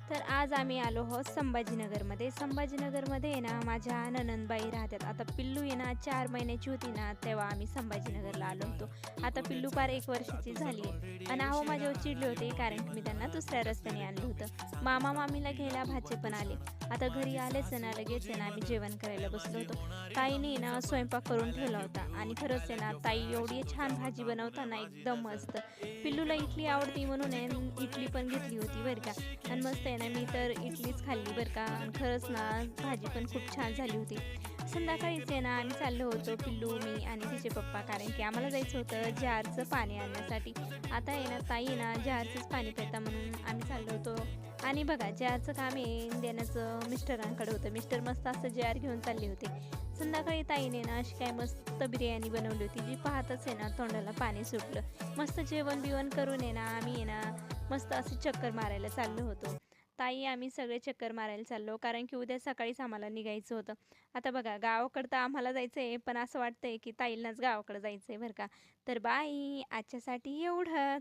तर आज आम्ही आलो आहोत संभाजीनगरमध्ये. संभाजीनगरमध्ये आहे ना, माझ्या नणंदबाई राहतात. आता पिल्लू आहे ना 4 महिन्याची होती ना, तेव्हा आम्ही संभाजीनगरला आलो होतो. आता पिल्लू फार 1 वर्षाची झाली आहे आणि अहो माझ्यावर चिडले होते कारण की मी त्यांना दुसऱ्या रस्त्याने आणलं होतं. मामा-मामीला घ्यायला भाचे पण आले. आता घरी आलेच ना, लगेच आहे ना, आम्ही जेवण करायला बसलो होतो. ताईने ना स्वयंपाक करून ठेवला होता आणि खरंच आहे ना, ताई एवढी छान भाजी बनवतात ना, एकदम मस्त. पिल्लूला इडली आवडती म्हणून आहे इडली पण घेतली होती बरं का. आणि मस्त आहे ना मी तर इडलीच खाल्ली बरं का आणि खरंच ना भाजी पण खूप छान झाली होती. संध्याकाळीच आहे ना आम्ही चाललो होतो पिल्लू, मी आणि तिचे पप्पा कारण की आम्हाला जायचं होतं जारचं पाणी आणण्यासाठी. आता आहे ना ताई आहे ना जारचंच पाणी पिता म्हणून आम्ही चाललो होतो. आणि बघा जारचं काम आहे देण्याचं मिस्टरांकडे होतं. मिस्टर मस्त असं जार घेऊन चालले होते. संध्याकाळी ताईने ना अशी काय मस्त बिर्याणी बनवली होती जी पाहतच आहे ना तोंडाला पाणी सुटलं. मस्त जेवण-बिवण करून आहे ना आम्ही आहे ना मस्त अशी चक्कर मारायला चाललो होतो. ताई आम्ही सगळे चक्कर मारायला चाललो कारण की उद्या सकाळीच आम्हाला निघायचं होतं. आता बघा गावाकडं तर आम्हाला जायचं आहे, पण असं वाटतंय की ताईंनाच गावाकडं जायचं आहे बरं का. तर बाय आजच्यासाठी एवढंच.